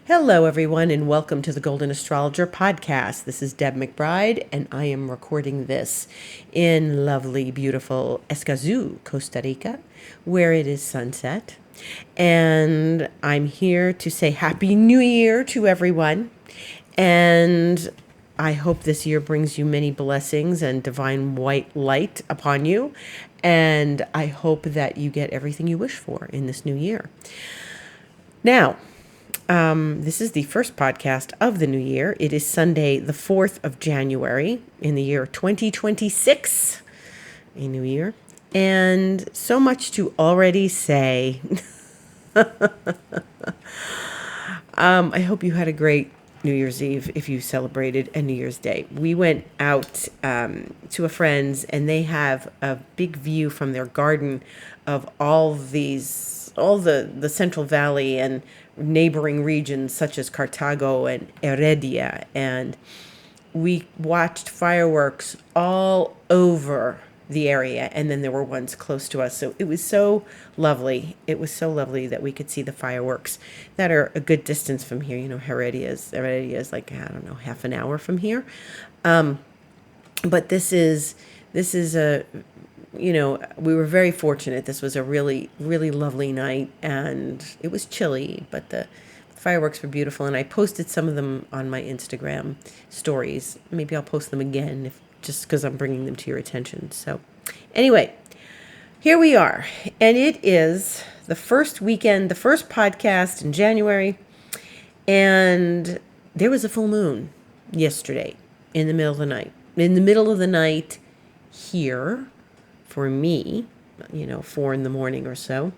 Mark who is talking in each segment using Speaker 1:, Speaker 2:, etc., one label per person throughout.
Speaker 1: Hello, everyone, and welcome to the Golden Astrologer Podcast. This is Deb McBride, and I am recording this in lovely, beautiful Escazú, Costa Rica, where it is sunset. And I'm here to say Happy New Year to everyone. And I hope this year brings you many blessings and divine white light upon you. And I hope that you get everything you wish for in this new year. Now, this is the first podcast of the new year. It is Sunday, the 4th of January in the year 2026, a new year. And so much to already say. I hope you had a great New Year's Eve if you celebrated a New Year's Day. We went out to a friend's, and they have a big view from their garden of all the Central Valley and neighboring regions such as Cartago and Heredia. And we watched fireworks all over the area, and then there were ones close to us. So it was so lovely. It was so lovely that we could see the fireworks that are a good distance from here. You know, Heredia is like, I don't know, half an hour from here. But this is a, you know, we were very fortunate. This was a really, really lovely night, and it was chilly, but the fireworks were beautiful. And I posted some of them on my Instagram stories. Maybe I'll post them again just because I'm bringing them to your attention. So anyway, here we are. And it is the first weekend, the first podcast in January. And there was a full moon yesterday in the middle of the night. In the middle of the night here, for me, 4 in the morning or so.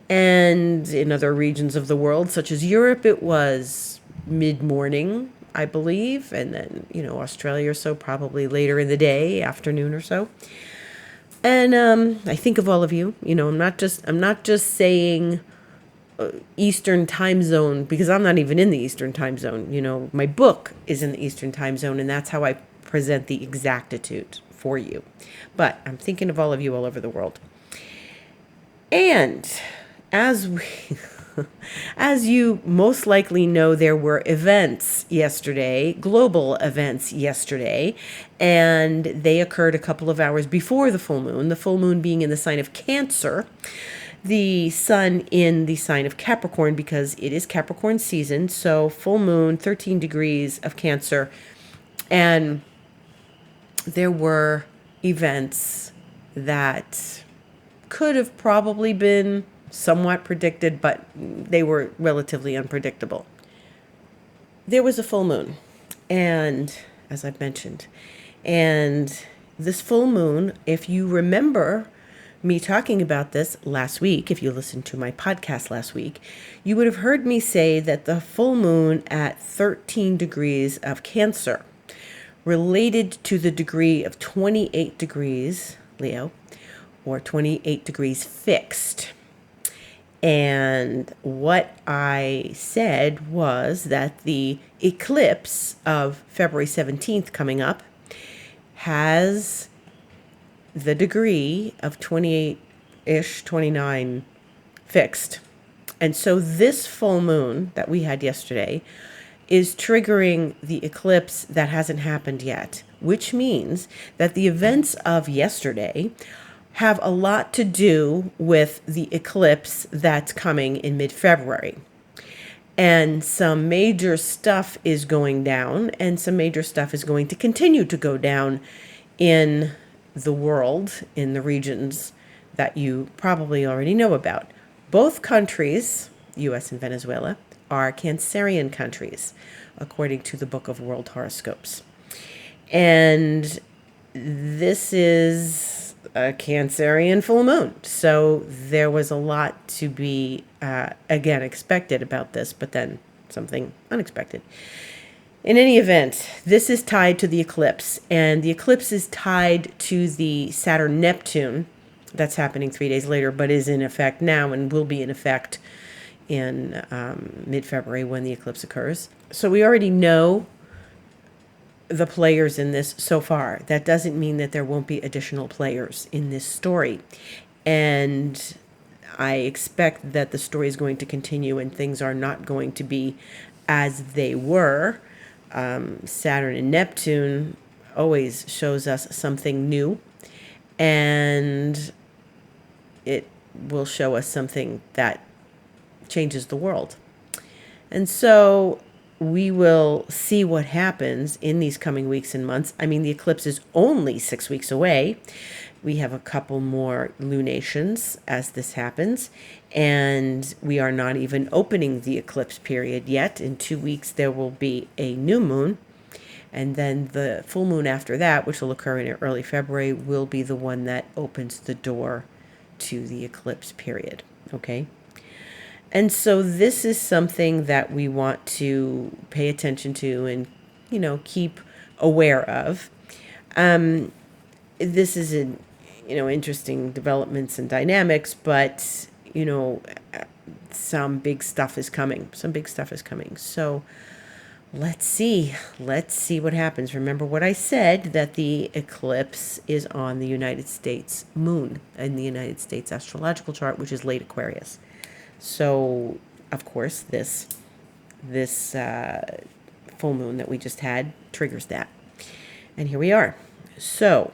Speaker 1: And in other regions of the world, such as Europe, it was mid-morning, I believe. And then, Australia or so, probably later in the day, afternoon or so. And I think of all of you. I'm not just saying Eastern time zone, because I'm not even in the Eastern time zone. My book is in the Eastern time zone, and that's how I present the exactitude for you. But I'm thinking of all of you all over the world. And as you most likely know, there were events yesterday, global events yesterday, and they occurred a couple of hours before the full moon being in the sign of Cancer, the sun in the sign of Capricorn, because it is Capricorn season. So full moon, 13 degrees of Cancer. And there were events that could have probably been somewhat predicted, but they were relatively unpredictable. There was a full moon, and as I've mentioned, and this full moon, if you remember me talking about this last week, if you listened to my podcast last week, you would have heard me say that the full moon at 13 degrees of Cancer related to the degree of 28 degrees Leo, or 28 degrees fixed. And what I said was that the eclipse of February 17th coming up has the degree of 28-ish, 29 fixed. And so this full moon that we had yesterday is triggering the eclipse that hasn't happened yet, which means that the events of yesterday have a lot to do with the eclipse that's coming in mid-February. And some major stuff is going down, and some major stuff is going to continue to go down in the world, in the regions that you probably already know about. Both countries, U.S. and Venezuela, are Cancerian countries, according to the Book of World Horoscopes. And this is a Cancerian full moon. So there was a lot to be, again, expected about this, but then something unexpected. In any event, this is tied to the eclipse, and the eclipse is tied to the Saturn-Neptune that's happening 3 days later, but is in effect now and will be in effect in mid-February when the eclipse occurs. So we already know the players in this so far. That doesn't mean that there won't be additional players in this story. And I expect that the story is going to continue and things are not going to be as they were. Saturn and Neptune always shows us something new, and it will show us something that changes the world. And so we will see what happens in these coming weeks and months. I mean, the eclipse is only 6 weeks away. We have a couple more lunations as this happens, and we are not even opening the eclipse period yet. In 2 weeks, there will be a new moon, and then the full moon after that, which will occur in early February, will be the one that opens the door to the eclipse period. Okay? And so this is something that we want to pay attention to and, keep aware of. This is interesting developments and dynamics, but, some big stuff is coming. So let's see what happens. Remember what I said, that the eclipse is on the United States moon in the United States astrological chart, which is late Aquarius. So, of course, this full moon that we just had triggers that. And here we are. So,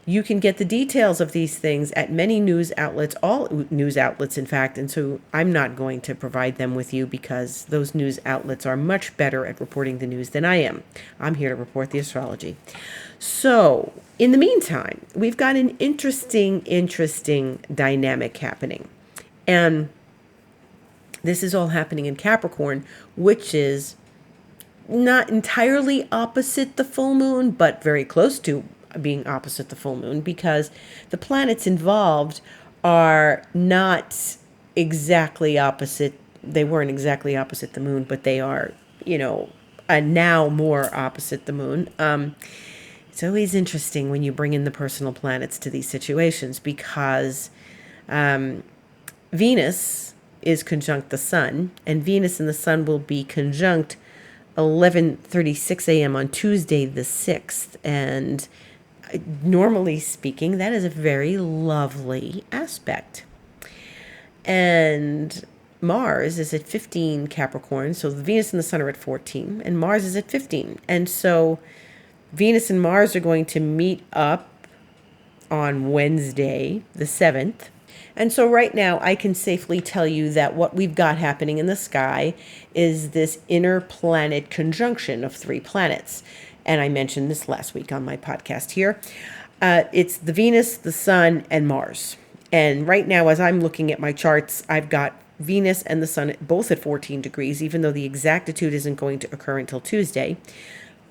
Speaker 1: you can get the details of these things at many news outlets, all news outlets, in fact. And so I'm not going to provide them with you because those news outlets are much better at reporting the news than I am. I'm here to report the astrology. So, in the meantime, we've got an interesting dynamic happening. And this is all happening in Capricorn, which is not entirely opposite the full moon, but very close to being opposite the full moon, because the planets involved are not exactly opposite. They weren't exactly opposite the moon, but they are, now more opposite the moon. It's always interesting when you bring in the personal planets to these situations, because Venus is conjunct the sun, and Venus and the sun will be conjunct 11:36 a.m. on Tuesday the 6th. And normally speaking, that is a very lovely aspect. And Mars is at 15 Capricorn, so Venus and the sun are at 14, and Mars is at 15. And so Venus and Mars are going to meet up on Wednesday the 7th. And so right now I can safely tell you that what we've got happening in the sky is this inner planet conjunction of 3 planets. And I mentioned this last week on my podcast here. It's the Venus, the sun, and Mars. And right now, as I'm looking at my charts, I've got Venus and the sun both at 14 degrees, even though the exactitude isn't going to occur until Tuesday.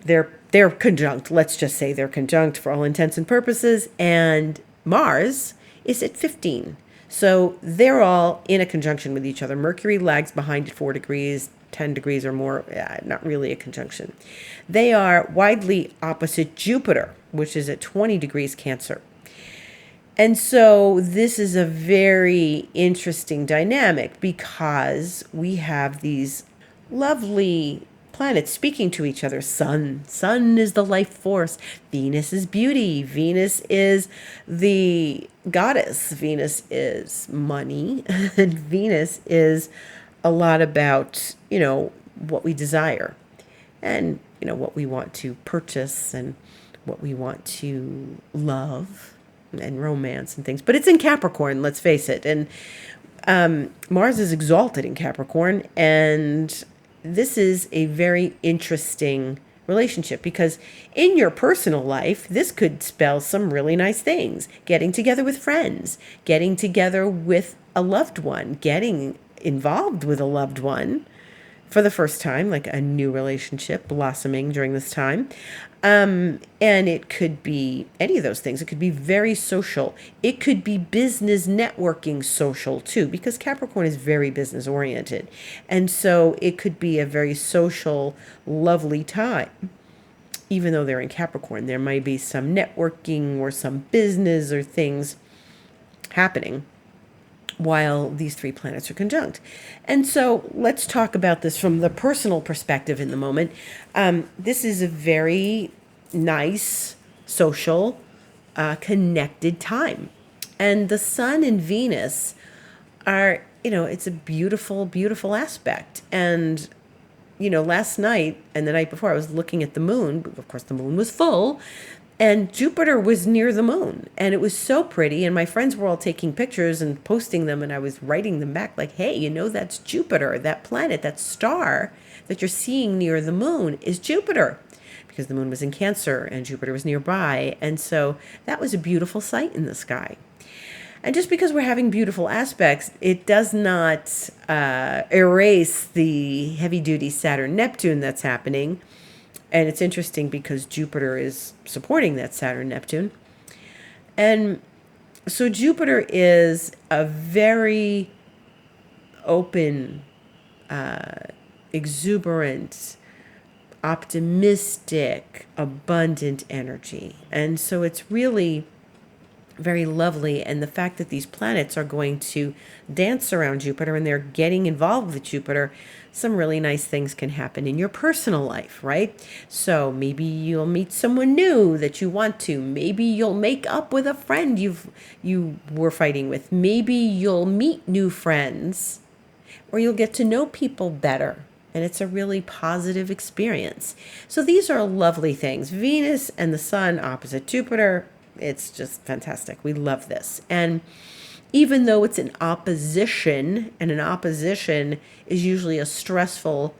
Speaker 1: They're conjunct. Let's just say they're conjunct for all intents and purposes. And Mars is at 15. So they're all in a conjunction with each other. Mercury lags behind at 4 degrees, 10 degrees or more, not really a conjunction. They are widely opposite Jupiter, which is at 20 degrees Cancer. And so this is a very interesting dynamic, because we have these lovely planets speaking to each other. Sun is the life force. Venus is beauty. Venus is the goddess. Venus is money. And Venus is a lot about, what we desire, and, what we want to purchase, and what we want to love, and romance and things. But it's in Capricorn, let's face it. And Mars is exalted in Capricorn, and this is a very interesting relationship, because in your personal life, this could spell some really nice things. Getting together with friends, getting together with a loved one, getting involved with a loved one for the first time, like a new relationship blossoming during this time. And it could be any of those things. It could be very social. It could be business networking social too, because Capricorn is very business oriented. And so it could be a very social, lovely time. Even though they're in Capricorn, there might be some networking or some business or things happening while these 3 planets are conjunct. And so let's talk about this from the personal perspective in the moment. This is a very nice, social, connected time. And the sun and Venus are, it's a beautiful, beautiful aspect. And last night and the night before, I was looking at the moon. Of course, the moon was full, and Jupiter was near the moon. And it was so pretty. And my friends were all taking pictures and posting them. And I was writing them back like, hey, that's Jupiter, that planet, that star that you're seeing near the moon is Jupiter. Because the moon was in Cancer and Jupiter was nearby. And so that was a beautiful sight in the sky. And just because we're having beautiful aspects, it does not erase the heavy-duty Saturn-Neptune that's happening. And it's interesting because Jupiter is supporting that Saturn-Neptune. And so Jupiter is a very open, exuberant, optimistic, abundant energy. And so it's really very lovely. And the fact that these planets are going to dance around Jupiter and they're getting involved with Jupiter, some really nice things can happen in your personal life, right? So maybe you'll meet someone new that you want to. Maybe you'll make up with a friend you were fighting with. Maybe you'll meet new friends, or you'll get to know people better. And it's a really positive experience. So these are lovely things. Venus and the Sun opposite Jupiter. It's just fantastic. We love this. And even though it's an opposition, and an opposition is usually a stressful,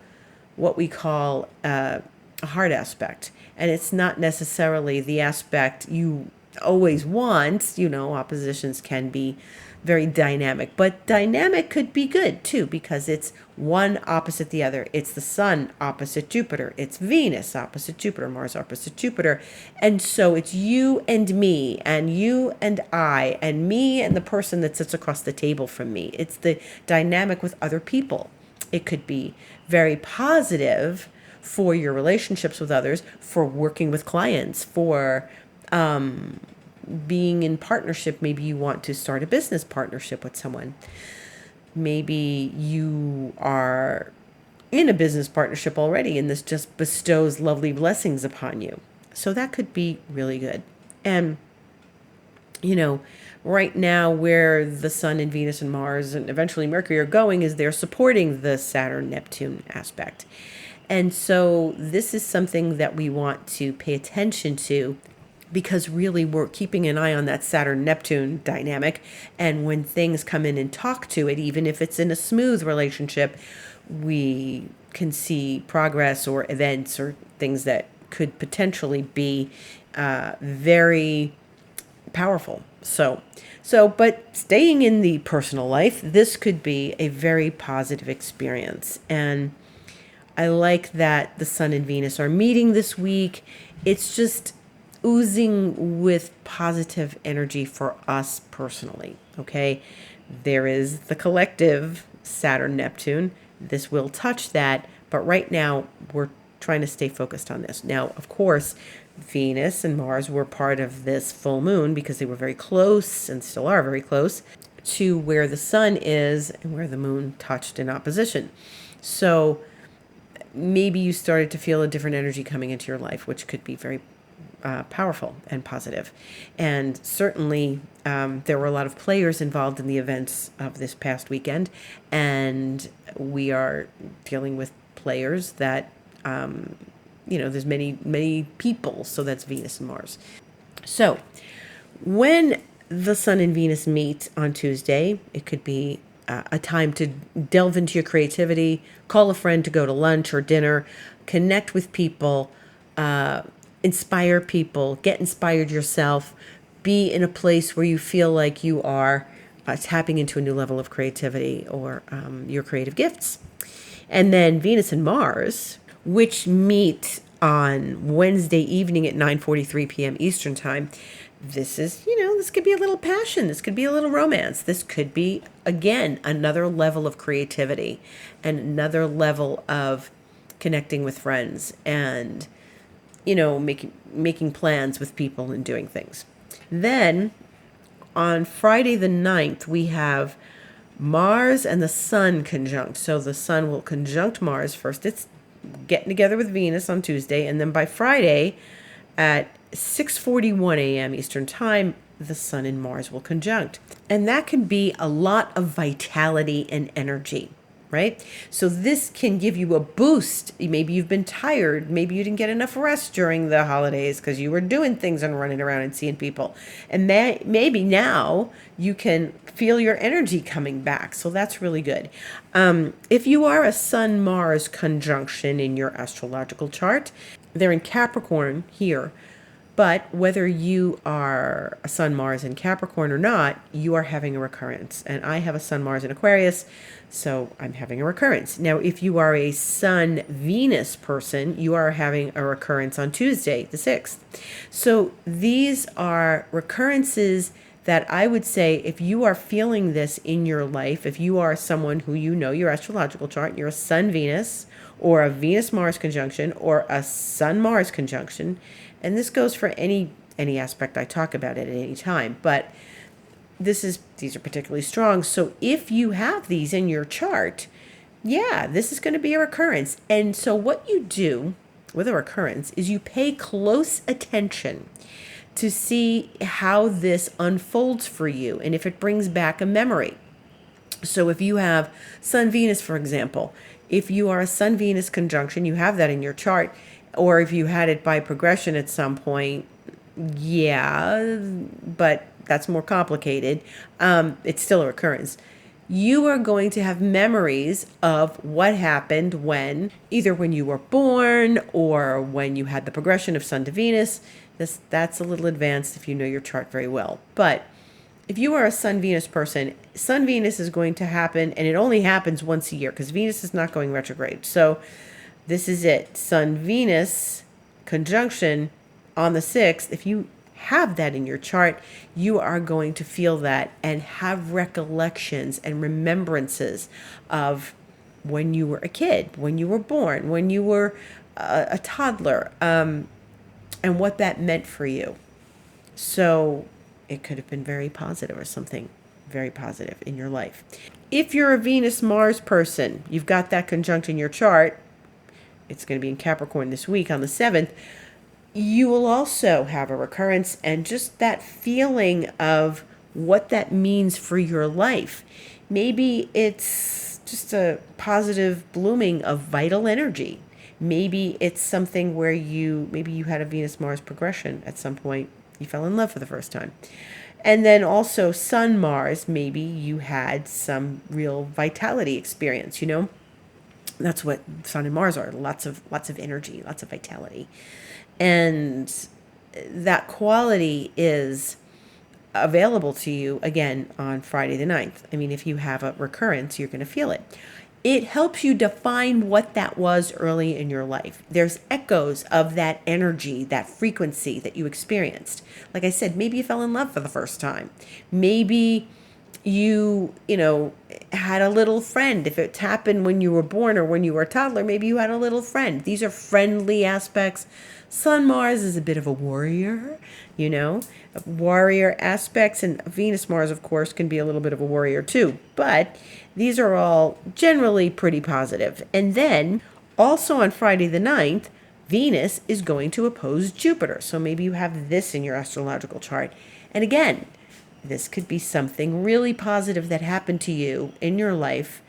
Speaker 1: what we call a hard aspect. And it's not necessarily the aspect you always want. Oppositions can be very dynamic, but dynamic could be good too, because it's one opposite the other. It's the Sun opposite Jupiter. It's Venus opposite Jupiter, Mars opposite Jupiter. And so it's you and me, and you and I, and me and the person that sits across the table from me. It's the dynamic with other people. It could be very positive for your relationships with others, for working with clients, for being in partnership. Maybe you want to start a business partnership with someone. Maybe you are in a business partnership already, and this just bestows lovely blessings upon you. So that could be really good. And, right now where the Sun and Venus and Mars and eventually Mercury are going is they're supporting the Saturn-Neptune aspect. And so this is something that we want to pay attention to, because really we're keeping an eye on that Saturn-Neptune dynamic. And when things come in and talk to it, even if it's in a smooth relationship, we can see progress or events or things that could potentially be very powerful. But staying in the personal life, this could be a very positive experience. And I like that the Sun and Venus are meeting this week. It's just oozing with positive energy for us personally, okay? There is the collective Saturn-Neptune. This will touch that, but right now we're trying to stay focused on this. Now, of course, Venus and Mars were part of this full moon because they were very close and still are very close to where the Sun is and where the moon touched in opposition. So maybe you started to feel a different energy coming into your life, which could be very powerful and positive. And certainly there were a lot of players involved in the events of this past weekend, and we are dealing with players that there's many people. So that's Venus and Mars. So when the Sun and Venus meet on Tuesday, it could be a time to delve into your creativity, call a friend to go to lunch or dinner, connect with people, inspire people, get inspired yourself, be in a place where you feel like you are tapping into a new level of creativity or your creative gifts. And then Venus and Mars, which meet on Wednesday evening at 9:43 p.m. Eastern Time. This is, this could be a little passion. This could be a little romance. This could be, again, another level of creativity and another level of connecting with friends and making plans with people and doing things. Then on Friday the 9th, we have Mars and the Sun conjunct. So the Sun will conjunct Mars first. It's getting together with Venus on Tuesday. And then by Friday at 6:41 a.m. Eastern Time, the Sun and Mars will conjunct. And that can be a lot of vitality and energy, right? So this can give you a boost. Maybe you've been tired. Maybe you didn't get enough rest during the holidays because you were doing things and running around and seeing people. And maybe now you can feel your energy coming back. So that's really good. If you are a Sun-Mars conjunction in your astrological chart, they're in Capricorn here. But whether you are a Sun, Mars in Capricorn or not, you are having a recurrence. And I have a Sun, Mars in Aquarius, so I'm having a recurrence. Now, if you are a Sun, Venus person, you are having a recurrence on Tuesday, the 6th. So these are recurrences that I would say, if you are feeling this in your life, if you are someone who you know your astrological chart, you're a Sun, Venus, or a Venus, Mars conjunction, or a Sun, Mars conjunction, and this goes for any aspect I talk about it at any time, but these are particularly strong. So if you have these in your chart, yeah, this is going to be a recurrence. And so what you do with a recurrence is you pay close attention to see how this unfolds for you and if it brings back a memory. So if you have Sun Venus, for example, if you are a Sun Venus conjunction, you have that in your chart, or if you had it by progression at some point, yeah, but that's more complicated. It's still a recurrence. You are going to have memories of what happened either when you were born or when you had the progression of Sun to Venus. That's a little advanced if you know your chart very well. But if you are a Sun Venus person, Sun Venus is going to happen, and it only happens once a year because Venus is not going retrograde. So this is it. Sun Venus conjunction on the 6th. If you have that in your chart, you are going to feel that and have recollections and remembrances of when you were a kid, when you were born, when you were a toddler, and what that meant for you. So it could have been very positive or something very positive in your life. If you're a Venus-Mars person, you've got that conjunct in your chart. It's going to be in Capricorn this week on the 7th. You will also have a recurrence and just that feeling of what that means for your life. Maybe it's just a positive blooming of vital energy. Maybe it's something where maybe you had a Venus-Mars progression at some point. You fell in love for the first time. And then also Sun-Mars, maybe you had some real vitality experience, That's what Sun and Mars are. Lots of energy, lots of vitality. And that quality is available to you again on Friday the 9th. I mean, if you have a recurrence, you're going to feel it. It helps you define what that was early in your life. There's echoes of that energy, that frequency that you experienced. Like I said, maybe you fell in love for the first time. Maybe you had a little friend. If it happened when you were born or when you were a toddler, maybe you had a little friend. These are friendly aspects. Sun Mars is a bit of a warrior, warrior aspects, and Venus Mars, of course, can be a little bit of a warrior too. But these are all generally pretty positive. And then also on Friday the 9th, Venus is going to oppose Jupiter. So maybe you have this in your astrological chart. And again, this could be something really positive that happened to you in your life,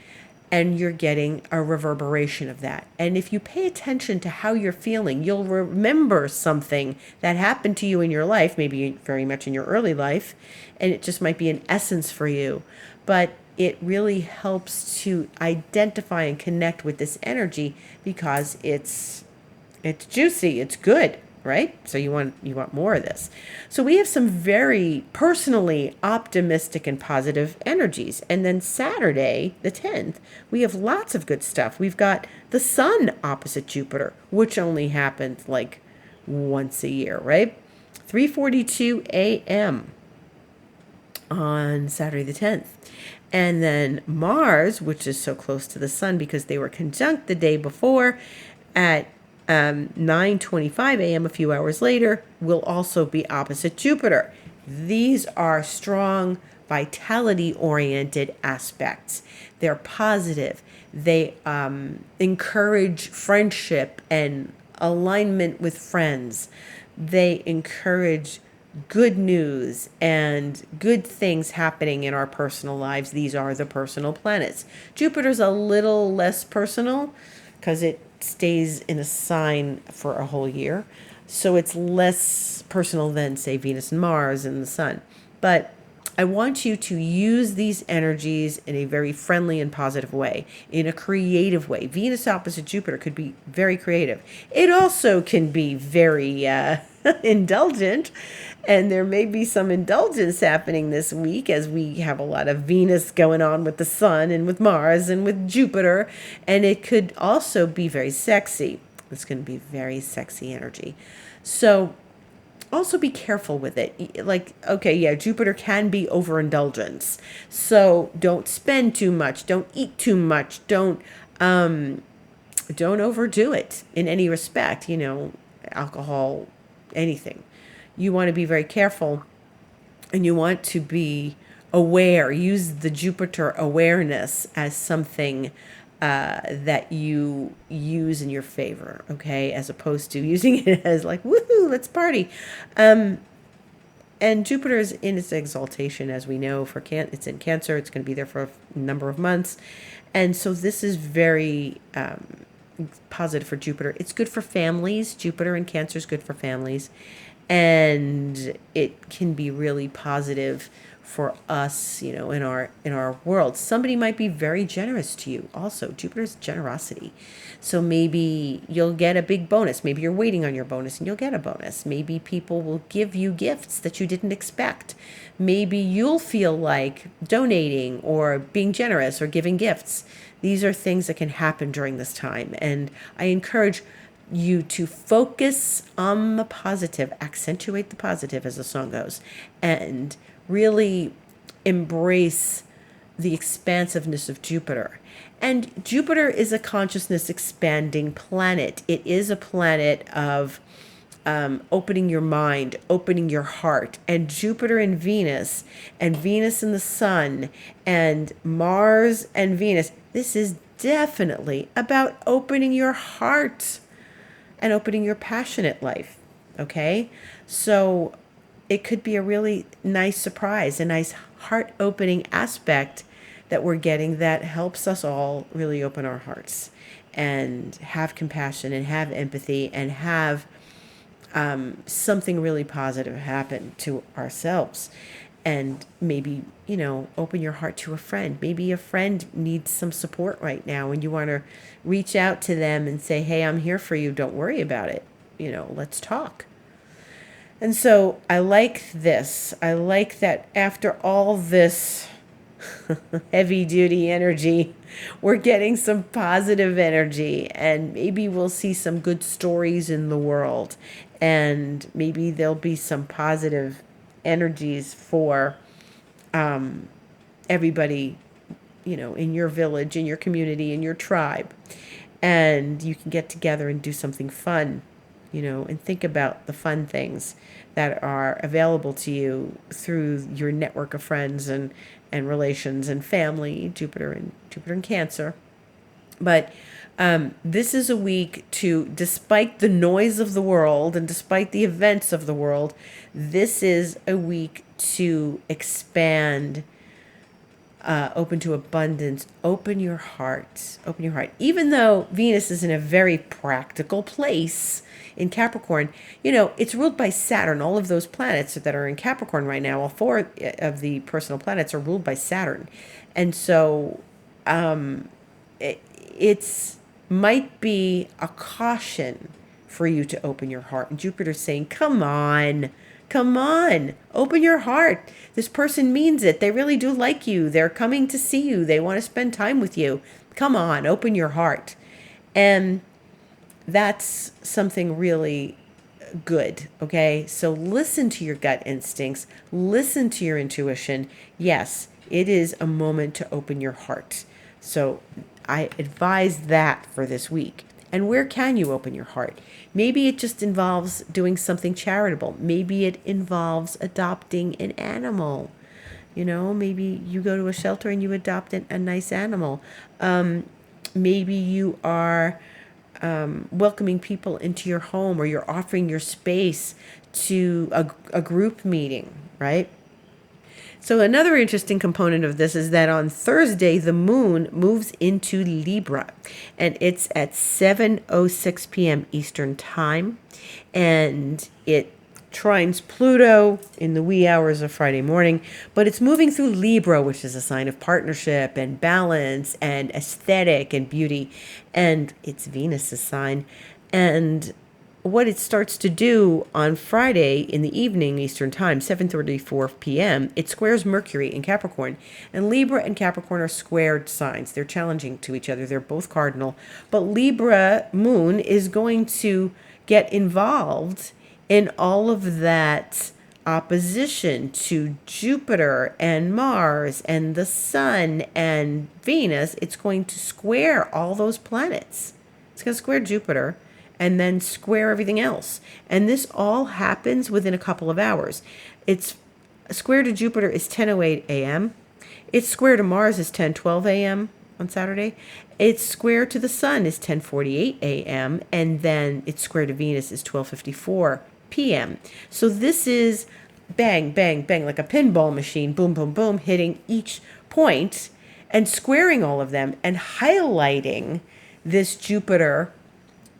Speaker 1: and you're getting a reverberation of that. And if you pay attention to how you're feeling, you'll remember something that happened to you in your life, maybe very much in your early life, and it just might be an essence for you. But it really helps to identify and connect with this energy because it's juicy, it's good. Right? So you want more of this. So we have some very personally optimistic and positive energies. And then Saturday, the 10th, we have lots of good stuff. We've got the Sun opposite Jupiter, which only happens like once a year, right? 3:42 a.m. on Saturday the 10th. And then Mars, which is so close to the Sun because they were conjunct the day before at 9:25 a.m. a few hours later, will also be opposite Jupiter. These are strong, vitality-oriented aspects. They're positive. They encourage friendship and alignment with friends. They encourage good news and good things happening in our personal lives. These are the personal planets. Jupiter's a little less personal because it stays in a sign for a whole year. So it's less personal than, say, Venus and Mars and the Sun. But I want you to use these energies in a very friendly and positive way, in a creative way. Venus opposite Jupiter could be very creative. It also can be very indulgent, and there may be some indulgence happening this week as we have a lot of Venus going on with the Sun and with Mars and with Jupiter, and it could also be very sexy. It's going to be very sexy energy. So also be careful with it. Like, okay, yeah, Jupiter can be overindulgence. So don't spend too much. Don't eat too much. Don't overdo it in any respect, alcohol, anything. You want to be very careful, and you want to be aware. Use the Jupiter awareness as something that you use in your favor, okay, as opposed to using it as like, woohoo, let's party. And Jupiter is in its exaltation, as we know, it's in Cancer. It's going to be there for a number of months. And so this is very positive for Jupiter. It's good for families. Jupiter in Cancer is good for families. And it can be really positive for us, in our world. Somebody might be very generous to you. Also, Jupiter's generosity. So maybe you'll get a big bonus. Maybe you're waiting on your bonus and you'll get a bonus. Maybe people will give you gifts that you didn't expect. Maybe you'll feel like donating or being generous or giving gifts. These are things that can happen during this time. And I encourage you to focus on the positive, accentuate the positive, as the song goes, and really embrace the expansiveness of Jupiter. And Jupiter is a consciousness expanding planet. It is a planet of opening your mind, opening your heart. And Jupiter and Venus and the Sun and Mars and Venus, this is definitely about opening your heart and opening your passionate life, okay? So it could be a really nice surprise, a nice heart-opening aspect that we're getting that helps us all really open our hearts and have compassion and have empathy and have something really positive happen to ourselves. And maybe, open your heart to a friend. Maybe a friend needs some support right now and you want to reach out to them and say, hey, I'm here for you. Don't worry about it. Let's talk. And so I like this. I like that after all this heavy duty energy, we're getting some positive energy, and maybe we'll see some good stories in the world, and maybe there'll be some positive energies for everybody, in your village, in your community, in your tribe. And you can get together and do something fun, and think about the fun things that are available to you through your network of friends and relations and family, Jupiter and Cancer. But this is a week to, despite the noise of the world and despite the events of the world, this is a week to expand, open to abundance, open your heart. Even though Venus is in a very practical place in Capricorn, it's ruled by Saturn. All of those planets that are in Capricorn right now, all four of the personal planets are ruled by Saturn. And so it's might be a caution for you to open your heart. And Jupiter's saying, come on, open your heart. This person means it. They really do like you. They're coming to see you. They want to spend time with you. Come on, open your heart. And that's something really good, okay? So listen to your gut instincts. Listen to your intuition. Yes, it is a moment to open your heart. So I advise that for this week. And where can you open your heart? Maybe it just involves doing something charitable. Maybe it involves adopting an animal. Maybe you go to a shelter and you adopt a nice animal. Maybe you are welcoming people into your home, or you're offering your space to a group meeting, right? So another interesting component of this is that on Thursday, the moon moves into Libra, and it's at 7:06 p.m. Eastern Time, and it trines Pluto in the wee hours of Friday morning, but it's moving through Libra, which is a sign of partnership and balance and aesthetic and beauty, and it's Venus's sign. And what it starts to do on Friday in the evening Eastern Time, 7:34 p.m., it squares Mercury in Capricorn. And Libra and Capricorn are squared signs. They're challenging to each other. They're both cardinal. But Libra Moon is going to get involved in all of that opposition to Jupiter and Mars and the Sun and Venus. It's going to square all those planets. It's going to square Jupiter and then square everything else. And this all happens within a couple of hours. It's square to Jupiter is 10:08 a.m. Its square to Mars is 10:12 a.m. on Saturday. Its square to the Sun is 10:48 a.m. And then its square to Venus is 12:54 p.m. So this is bang, bang, bang, like a pinball machine, boom, boom, boom, hitting each point and squaring all of them and highlighting this Jupiter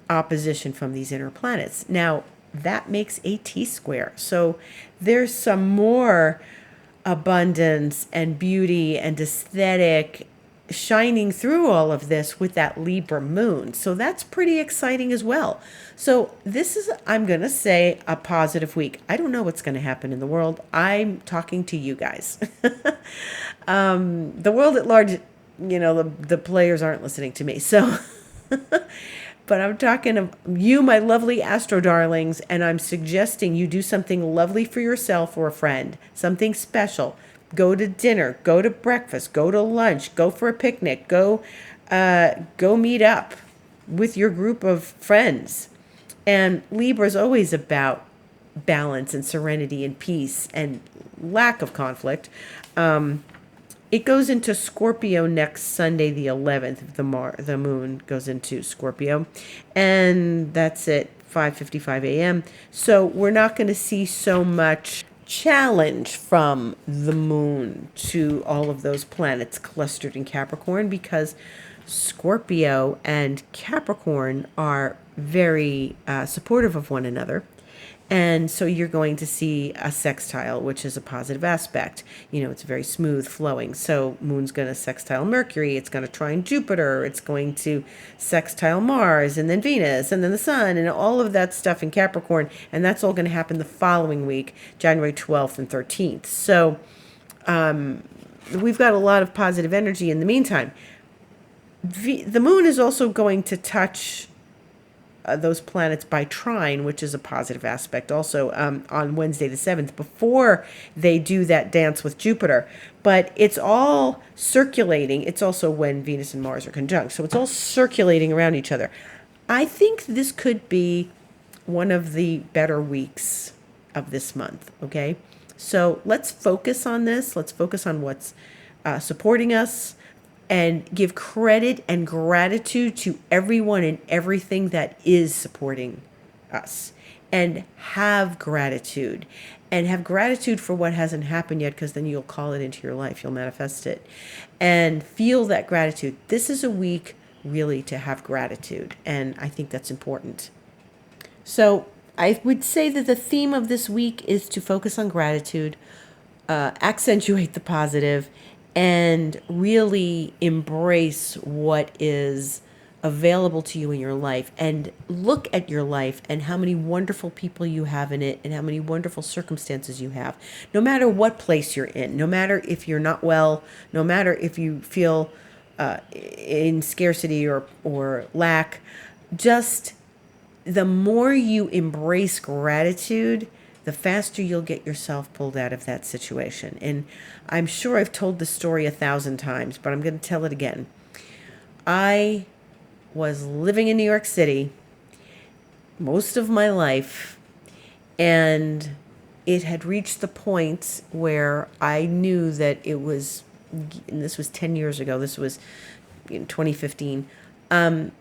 Speaker 1: opposition from these inner planets. Now, that makes a T-square. So there's some more abundance and beauty and aesthetic shining through all of this with that Libra moon. So that's pretty exciting as well. So this is, I'm going to say, a positive week. I don't know what's going to happen in the world. I'm talking to you guys. The world at large, the players aren't listening to me. So, but I'm talking to you, my lovely astro darlings, and I'm suggesting you do something lovely for yourself or a friend, something special. Go to dinner, go to breakfast, go to lunch, go for a picnic, go meet up with your group of friends. And Libra is always about balance and serenity and peace and lack of conflict. It goes into Scorpio next Sunday, the 11th. The moon goes into Scorpio, and that's at 5:55 a.m. So we're not going to see so much challenge from the moon to all of those planets clustered in Capricorn, because Scorpio and Capricorn are very supportive of one another. And so you're going to see a sextile, which is a positive aspect. It's very smooth flowing. So moon's going to sextile Mercury. It's going to trine Jupiter. It's going to sextile Mars, and then Venus, and then the Sun, and all of that stuff in Capricorn. And that's all going to happen the following week, January 12th and 13th. So we've got a lot of positive energy in the meantime. The moon is also going to touch those planets by trine, which is a positive aspect also, on Wednesday the 7th, before they do that dance with Jupiter. But it's all circulating. It's also when Venus and Mars are conjunct. So it's all circulating around each other. I think this could be one of the better weeks of this month, okay? So let's focus on this. Let's focus on what's supporting us, and give credit and gratitude to everyone and everything that is supporting us. And have gratitude. And have gratitude for what hasn't happened yet, because then you'll call it into your life. You'll manifest it. And feel that gratitude. This is a week really to have gratitude. And I think that's important. So I would say that the theme of this week is to focus on gratitude, accentuate the positive, and really embrace what is available to you in your life, and look at your life and how many wonderful people you have in it, and how many wonderful circumstances you have, no matter what place you're in, no matter if you're not well, no matter if you feel in scarcity or lack. Just the more you embrace gratitude, the faster you'll get yourself pulled out of that situation. And I'm sure I've told this story 1,000 times, but I'm going to tell it again. I was living in New York City most of my life, and it had reached the point where I knew that it was, and this was 10 years ago, this was in 2015,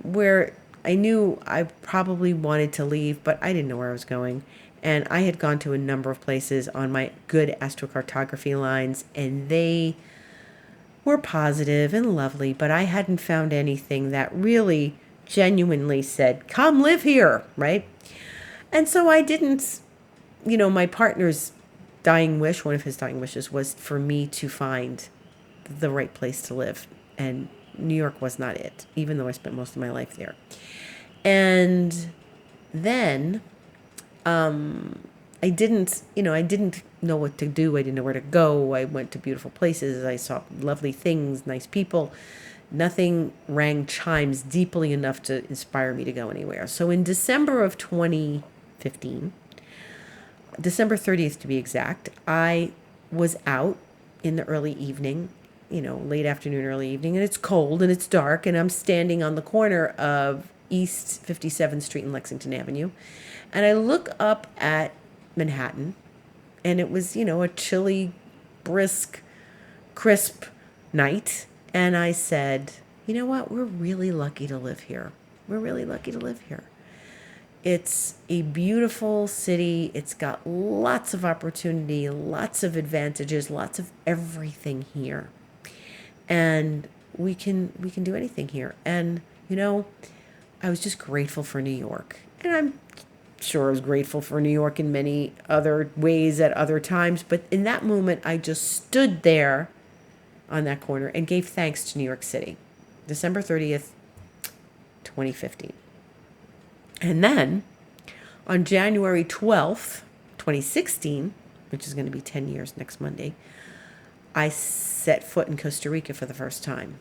Speaker 1: where I knew I probably wanted to leave, but I didn't know where I was going. And I had gone to a number of places on my good astrocartography lines, and they were positive and lovely, but I hadn't found anything that really genuinely said, come live here, right? And so I didn't, my partner's dying wish, one of his dying wishes was for me to find the right place to live. And New York was not it, even though I spent most of my life there. And then I didn't know what to do. I didn't know where to go. I went to beautiful places. I saw lovely things, nice people. Nothing rang chimes deeply enough to inspire me to go anywhere. So in December of 2015, December 30th to be exact, I was out in the early evening, late afternoon, early evening, and it's cold and it's dark, and I'm standing on the corner of East 57th Street and Lexington Avenue, and I look up at Manhattan, and it was, a chilly, brisk, crisp night, and I said, you know what, we're really lucky to live here. We're really lucky to live here. It's a beautiful city. It's got lots of opportunity, lots of advantages, lots of everything here. And we can do anything here. And, I was just grateful for New York. And I'm sure I was grateful for New York in many other ways at other times. But in that moment, I just stood there on that corner and gave thanks to New York City. December 30th, 2015. And then on January 12th, 2016, which is going to be 10 years next Monday, I set foot in Costa Rica for the first time.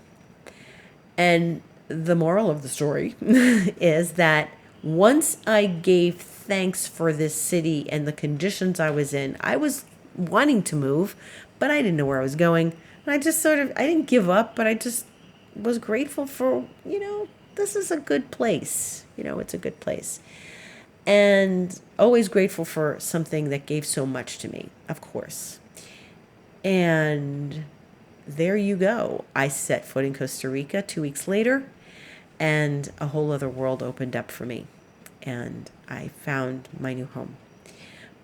Speaker 1: And the moral of the story is that once I gave thanks for this city and the conditions I was in, I was wanting to move, but I didn't know where I was going. And I just I didn't give up, but I just was grateful for, this is a good place. It's a good place. And always grateful for something that gave so much to me, of course. And there you go. I set foot in Costa Rica 2 weeks later, and a whole other world opened up for me. And I found my new home.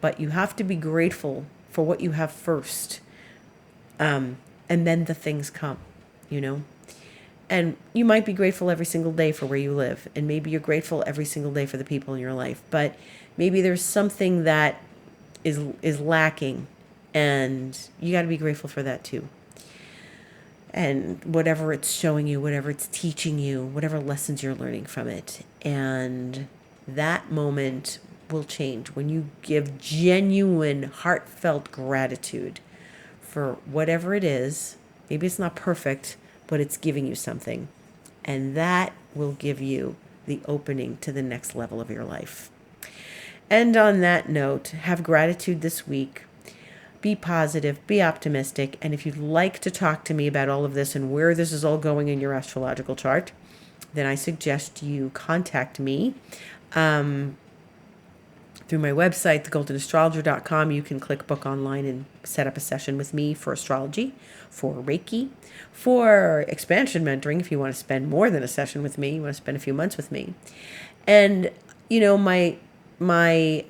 Speaker 1: But you have to be grateful for what you have first. And then the things come, And you might be grateful every single day for where you live. And maybe you're grateful every single day for the people in your life. But maybe there's something that is lacking. And you got to be grateful for that too. And whatever it's showing you, whatever it's teaching you, whatever lessons you're learning from it. And that moment will change when you give genuine, heartfelt gratitude for whatever it is. Maybe it's not perfect, but it's giving you something. And that will give you the opening to the next level of your life. And on that note, have gratitude this week. Be positive, be optimistic. And if you'd like to talk to me about all of this and where this is all going in your astrological chart, then I suggest you contact me through my website, thegoldenastrologer.com. You can click book online and set up a session with me for astrology, for Reiki, for expansion mentoring if you want to spend more than a session with me, you want to spend a few months with me. And, my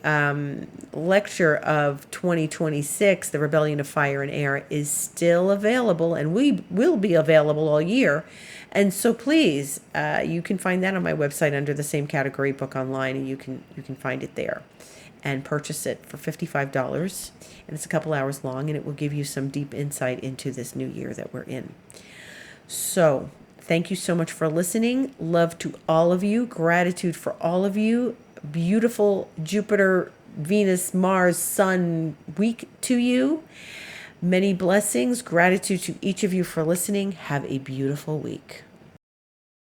Speaker 1: lecture of 2026, The Rebellion of Fire and Air, is still available, and we will be available all year. And so please, you can find that on my website under the same category, book online, and you can find it there and purchase it for $55. And it's a couple hours long, and it will give you some deep insight into this new year that we're in. So thank you so much for listening. Love to all of you. Gratitude for all of you. Beautiful Jupiter, Venus, Mars, Sun week to you. Many blessings. Gratitude to each of you for listening. Have a beautiful week.